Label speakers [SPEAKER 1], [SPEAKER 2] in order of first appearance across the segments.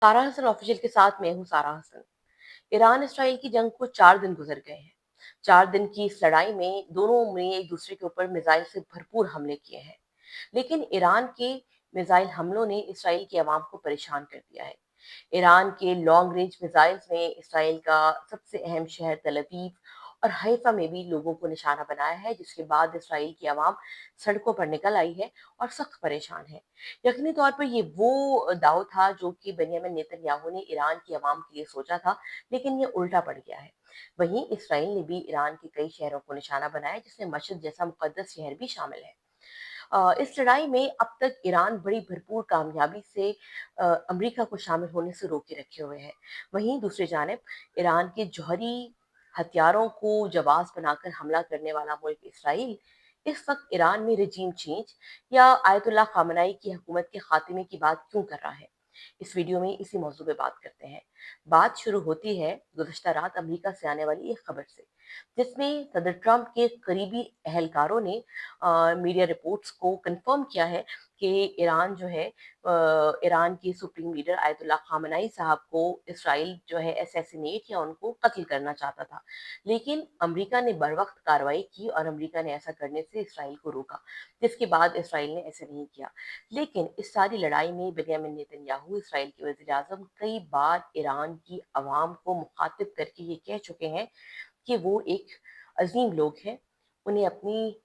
[SPEAKER 1] सारा हसन ऑफिशियल के साथ मैं हूँ सारा हसन। ईरान इसराइल की जंग को 4 दिन गुजर गए हैं। 4 दिन की इस लड़ाई में दोनों ने एक दूसरे के ऊपर मिसाइल से भरपूर हमले किए हैं, लेकिन ईरान के मिसाइल हमलों ने इसराइल की आवाम को परेशान कर दिया है। ईरान के लॉन्ग रेंज मिसाइल्स ने इसराइल का सबसे अहम शहर तल अवीव और हैफा में भी लोगों को निशाना बनाया है, जिसके बाद इसराइल की आवाम सड़कों पर निकल आई है और सख्त परेशान है। यकीनी तौर पर ये वो दाव था जो कि बेंयामिन नेतन्याहू ने ईरान की आवाम के लिए सोचा था, लेकिन ये उल्टा पड़ गया है। वहीं इसराइल ने भी ईरान के कई शहरों को निशाना बनाया, जिसमें मशहद जैसा मुकद्दस शहर भी शामिल है। इस लड़ाई में अब तक ईरान बड़ी भरपूर कामयाबी से अमेरिका को शामिल होने से रोके रखे हुए है। वहीं दूसरी जानिब ईरान के जौहरी हथियारों को जवाब बनाकर हमला करने वाला मुल्क इसराइल इस वक्त ईरान में रजीम चेंज या आयतुल्लाह खामनाई की हुकूमत के खात्मे की बात क्यों कर रहा है। इस वीडियो में इसी मौजू पे बात करते हैं। बात शुरू होती है गुज़श्ता रात अमेरिका से आने वाली एक खबर से, जिसमें सदर ट्रंप के करीबी एहलकारों ने मीडिया रिपोर्ट्स को कंफर्म किया है कि ईरान जो है ईरान की सुप्रीम लीडर आयतुल्लाह खामनाई साहब को इसराइल जो है असैसिनेट या उनको कत्ल करना चाहता था, लेकिन अमेरिका ने बर वक्त कार्रवाई की और अमेरिका ने ऐसा करने से इसराइल को रोका, जिसके बाद इसराइल ने ऐसा नहीं किया। लेकिन इस सारी लड़ाई में बेंयामिन नेतन्याहू इसराइल के वज़ीर आज़म कई बार ईरान की आवाम को मुखातिब करके ये कह चुके हैं कि वो एक अजीम लोग हैं, उन्हें अपनी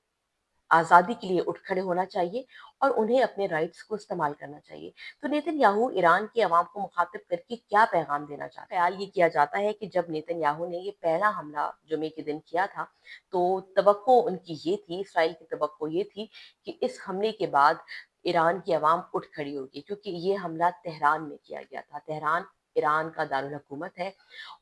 [SPEAKER 1] आज़ादी के लिए उठ खड़े होना चाहिए और उन्हें अपने राइट्स को इस्तेमाल करना चाहिए। तो नेतन्याहू ईरान की आवाम को मुखातिब करके क्या पैगाम देना चाहते हैं? ख्याल ये किया जाता है कि जब नेतन्याहू ने ये पहला हमला जुमे के दिन किया था, तो तवक्को उनकी ये थी, इसराइल की तवक्को ये थी कि इस हमले के बाद ईरान की आवाम उठ खड़ी होगी, क्योंकि ये हमला तेहरान में किया गया था। तेहरान ईरान का दारुल हुकूमत है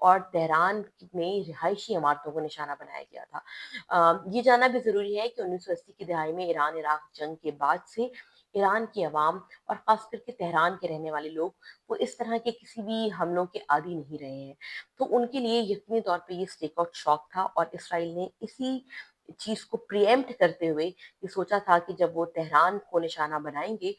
[SPEAKER 1] और तेहरान में रिहायशी इमारतों को निशाना बनाया गया था। ये जानना भी ज़रूरी है कि 1980 की दहाई में ईरान-इराक जंग के बाद से ईरान की आवाम और ख़ास करके तेहरान के रहने वाले लोग, वो इस तरह के किसी भी हमलों के आदी नहीं रहे हैं। तो उनके लिए यकीनी तौर पे ये स्टेक आउट शॉक था और इसराइल ने इसी चीज़ को प्रीएम्प्ट करते हुए ये सोचा था कि जब वो तेहरान को निशाना बनाएँगे,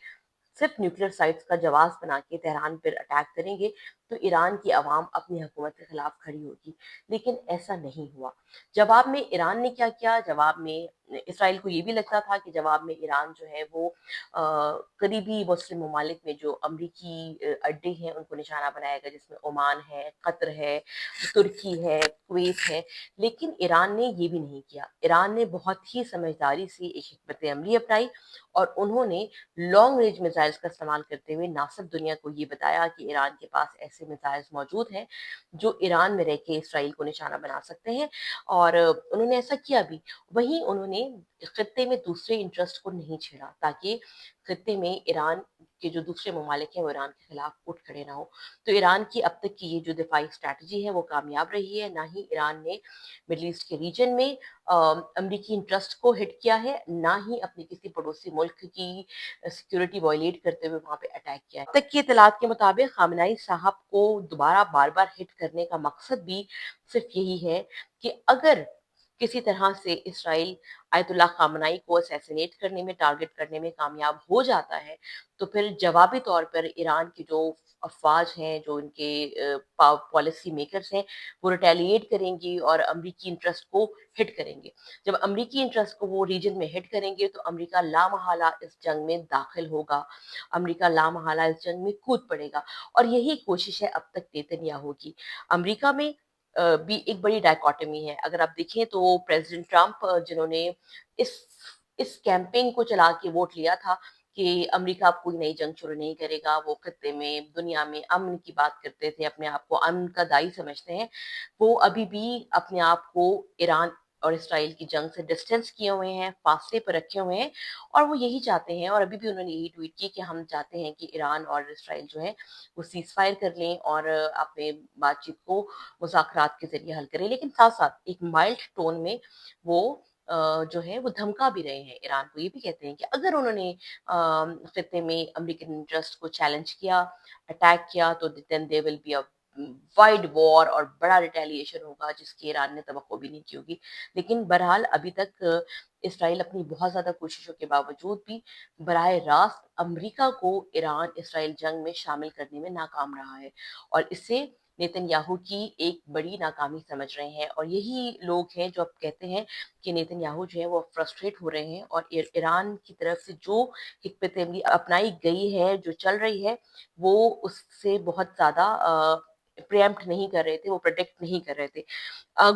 [SPEAKER 1] सिर्फ न्यूक्लियर साइट्स का जवाब बना के तेहरान पर अटैक करेंगे, तो ईरान की आवाम अपनी हुकूमत के खिलाफ खड़ी होगी। लेकिन ऐसा नहीं हुआ। जवाब में ईरान ने क्या किया? जवाब में इसराइल को ये भी लगता था कि जवाब में ईरान जो है वो करीबी मुस्लिम ममालिक में जो अमरीकी अड्डे हैं उनको निशाना बनाएगा, जिसमें ओमान है, कतर है, तुर्की है, कुवैत है। लेकिन ईरान ने ये भी नहीं किया। ईरान ने बहुत ही समझदारी से एक हिकमत अमली अपनाई और उन्होंने लॉन्ग रेंज मिसाइल्स का इस्तेमाल करते हुए ना सिर्फ दुनिया को ये बताया कि ईरान के पास ऐसे मिसाइल्स मौजूद हैं जो ईरान में रह के इसराइल को निशाना बना सकते हैं, और उन्होंने ऐसा किया भी। वहीं उन्होंने खित्ते में दूसरे इंटरेस्ट को नहीं छेड़ा, ताकि खित्ते में ईरान के जो दूसरे ममालिक हैं वो ईरान के खिलाफ उठ खड़े ना हो। तो ईरान की अब तक की ये जो दिफाई स्ट्रैटेजी है वो कामयाब रही है। ना ही ईरान ने मिडल ईस्ट के रीजन में अमरीकी इंटरेस्ट को हिट किया है, ना ही अपने किसी पड़ोसी मुल्क की सिक्योरिटी वायलेट करते हुए वहाँ पे अटैक किया है। अब तक की इत्तलात के मुताबिक खामनाई साहब को दोबारा बार-बार हिट करने का मकसद भी सिर्फ यही है कि अगर किसी तरह से इसराइल आयतुल्लाह खामनाई को असैसिनेट करने में, टारगेट करने में कामयाब हो जाता है, तो फिर जवाबी तौर पर ईरान की जो अफ़वाज हैं, जो इनके पॉलिसी मेकर्स हैं, वो रिटेलिएट करेंगी और अमरीकी इंटरेस्ट को हिट करेंगे। जब अमरीकी इंटरेस्ट को वो रीजन में हिट करेंगे, तो अमरीका लामहला इस जंग में दाखिल होगा, अमरीका लामहला इस जंग में कूद पड़ेगा और यही कोशिश है अब तक नेतन्याहू की। अमरीका में भी एक बड़ी डायकॉटमी है। अगर आप देखें तो प्रेज़िडेंट ट्रंप जिन्होंने इस इस कैंपेन को चला के वोट लिया था कि अमरीका अब कोई नई जंग शुरू नहीं करेगा, वो खित्ते में, दुनिया में अमन की बात करते थे, अपने आप को अमन का दाई समझते हैं। वो अभी भी अपने आप को ईरान और इसराइल की जंग से डिस्टेंस किए हुए हैं, फासले पर रखे हुए हैं और वो यही चाहते हैं और अभी भी उन्होंने यही ट्वीट की कि हम चाहते हैं कि ईरान और इसराइल जो है वो सीज़फायर कर लें और अपने बातचीत को मुज़ाकरात के ज़रिए हल करें। लेकिन साथ-साथ एक माइल्ड टोन में वो जो है वो धमका भी रहे हैं ईरान को। ये भी कहते हैं कि अगर उन्होंने खित्ते में अमेरिकन इंटरेस्ट को चैलेंज किया, अटैक किया, तो then there will be a wide war और बड़ा रिटेलिएशन होगा जिसकी ईरान ने तवक्को भी नहीं की होगी। लेकिन बहरहाल अभी तक اسرائیل اپنی بہت زیادہ کوششوں کے باوجود بھی براہ راست امریکہ کو ایران اسرائیل جنگ میں شامل کرنے میں ناکام رہا ہے، اور اس سے نیتن یاہو کی ایک بڑی ناکامی سمجھ رہے ہیں، اور یہی لوگ ہیں جو اب کہتے ہیں کہ نیتن یاہو جو ہے وہ فرسٹریٹ ہو رہے ہیں، اور ایران کی طرف سے جو حکمت عملی اپنائی گئی ہے، جو چل رہی ہے، وہ اس سے بہت زیادہ پریمپٹ نہیں کر رہے تھے، وہ پروٹیکٹ نہیں کر رہے تھے۔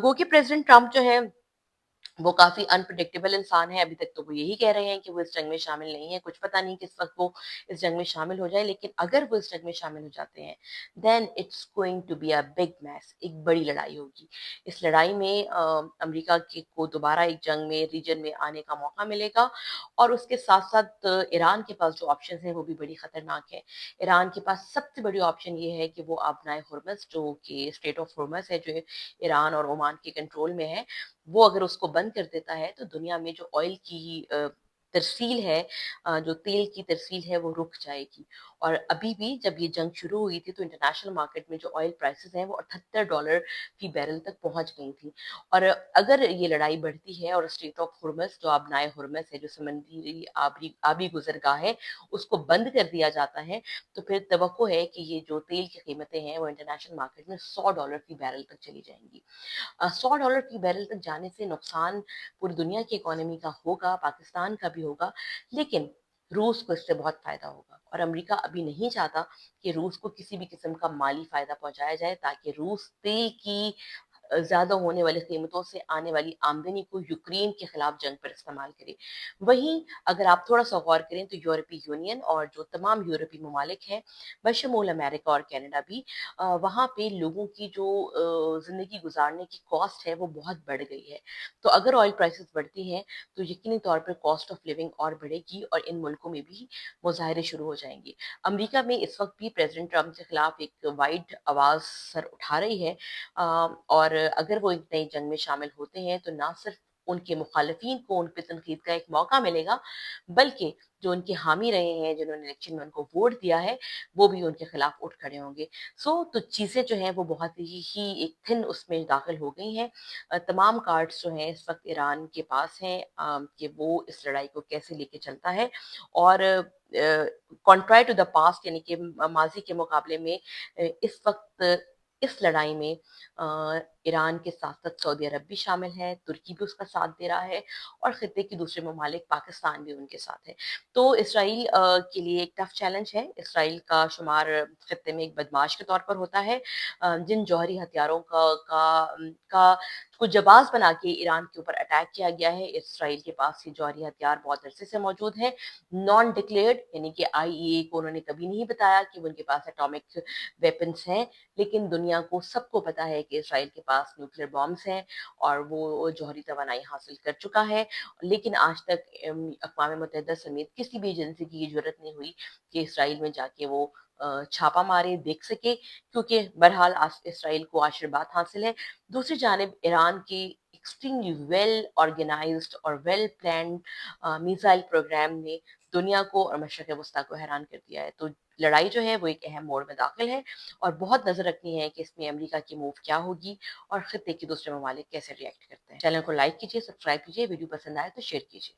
[SPEAKER 1] گو کہ پریزیڈنٹ ٹرمپ جو ہے وہ کافی انپریڈکٹیبل انسان ہے، ابھی تک تو وہ یہی کہہ رہے ہیں کہ وہ اس جنگ میں شامل نہیں ہے، کچھ پتہ نہیں کس وقت وہ اس جنگ میں شامل ہو جائے، لیکن اگر وہ اس جنگ میں شامل ہو جاتے ہیں then it's going to be a big mess, ایک بڑی لڑائی ہوگی۔ اس لڑائی میں امریکہ کو دوبارہ ایک جنگ میں ریجن میں آنے کا موقع ملے گا، اور اس کے ساتھ ساتھ ایران کے پاس جو آپشنز ہیں وہ بھی بڑی خطرناک ہے۔ ایران کے پاس سب سے بڑی آپشن یہ ہے کہ وہ آبنائے ہرمز، جو کہ اسٹریٹ آف ہرمز ہے، جو ایران اور عمان کے کنٹرول میں ہے، وہ اگر اس کو بند کر دیتا ہے تو دنیا میں جو آئل کی ترسیل ہے، جو تیل کی ترسیل ہے، وہ رک جائے گی۔ اور ابھی بھی جب یہ جنگ شروع ہوئی تھی تو انٹرنیشنل مارکیٹ میں جو آئل پرائسز ہیں وہ $78 فی بیرل تک پہنچ گئی تھی، اور اگر یہ لڑائی بڑھتی ہے اور اسٹریٹ آف ہرمز، جو آبنائے ہرمز ہے، جو سمندری آبی گزرگاہ ہے، اس کو بند کر دیا جاتا ہے، تو پھر توقع ہے کہ یہ جو تیل کی قیمتیں ہیں وہ انٹرنیشنل مارکیٹ میں $100 فی بیرل تک چلی جائیں گی۔ $100 فی بیرل تک جانے سے نقصان پوری دنیا کی اکانومی کا ہوگا، پاکستان کا بھی ہوگا، لیکن روس کو اس سے بہت فائدہ ہوگا، اور امریکہ ابھی نہیں چاہتا کہ روس کو کسی بھی قسم کا مالی فائدہ پہنچایا جائے، تاکہ روس تیل کی زیادہ ہونے والی قیمتوں سے آنے والی آمدنی کو یوکرین کے خلاف جنگ پر استعمال کرے۔ وہیں اگر آپ تھوڑا سا غور کریں تو یورپی یونین اور جو تمام یورپی ممالک ہیں بشمول امریکہ اور کینیڈا بھی، وہاں پہ لوگوں کی جو زندگی گزارنے کی کاسٹ ہے وہ بہت بڑھ گئی ہے، تو اگر آئل پرائسز بڑھتی ہیں تو یقینی طور پر کاسٹ آف لیونگ اور بڑھے گی، اور ان ملکوں میں بھی مظاہرے شروع ہو جائیں گے۔ امریکہ میں اس وقت بھی پریزیڈنٹ ٹرمپ کے خلاف ایک وائڈ آواز سر اٹھا رہی ہے، اور اگر وہ ایک نئی جنگ میں شامل ہوتے ہیں تو نہ صرف ان کے مخالفین کو ان پہ تنقید کا ایک موقع ملے گا، بلکہ جو ان کے حامی رہے ہیں، جنہوں نے الیکشن میں ان کو ووٹ دیا ہے، وہ بھی ان کے خلاف اٹھ کھڑے ہوں گے۔ تو چیزیں جو ہیں وہ بہت ہی ایک تھن اس میں داخل ہو گئی ہیں۔ تمام کارڈز جو ہیں اس وقت ایران کے پاس ہیں، کہ وہ اس لڑائی کو کیسے لے کے چلتا ہے، اور کنٹرائر ٹو دا پاسٹ، یعنی کہ ماضی کے مقابلے میں اس وقت اس لڑائی میں ایران کے ساتھ ساتھ سعودی عرب بھی شامل ہے، ترکی بھی اس کا ساتھ دے رہا ہے، اور خطے کے دوسرے ممالک پاکستان بھی ان کے ساتھ ہے۔ تو اسرائیل کے لیے ایک ٹف چیلنج ہے۔ اسرائیل کا شمار خطے میں ایک بدماش کے طور پر ہوتا ہے، جن جوہری ہتھیاروں کا کو جواز بنا کے ایران کے اوپر اٹیک کیا گیا ہے۔ اسرائیل کے پاس یہ جوہری ہتھیار بہت عرصے سے موجود ہیں، نان ڈکلیئرڈ، یعنی کہ IAEA کو انہوں نے کبھی نہیں بتایا کہ ان کے پاس اٹامک ویپنز ہیں، لیکن دنیا کو سب کو پتا ہے کہ اسرائیل کے پاس نیوکلیر بامز ہیں اور وہ جوہری توانائی حاصل کر چکا ہے، لیکن آج تک اقوام متحدہ سمیت کسی بھی ایجنسی کی یہ جرت نہیں ہوئی کہ اسرائیل میں جا کے وہ چھاپا مارے، دیکھ سکے، کیونکہ بہرحال اسرائیل کو آشرواد حاصل ہے۔ دوسری جانب ایران کی ایکسٹریملی ویل آرگنائزڈ اور ویل پلانڈ میزائل پروگرام نے دنیا کو اور مشرق وسطیٰ کو حیران کر دیا ہے۔ تو لڑائی جو ہے وہ ایک اہم موڑ میں داخل ہے، اور بہت نظر رکھنی ہے کہ اس میں امریکہ کی موو کیا ہوگی اور خطے کے دوسرے ممالک کیسے ریئیکٹ کرتے ہیں۔ چینل کو لائک کیجیے، سبسکرائب کیجیے، ویڈیو پسند آئے تو شیئر کیجیے۔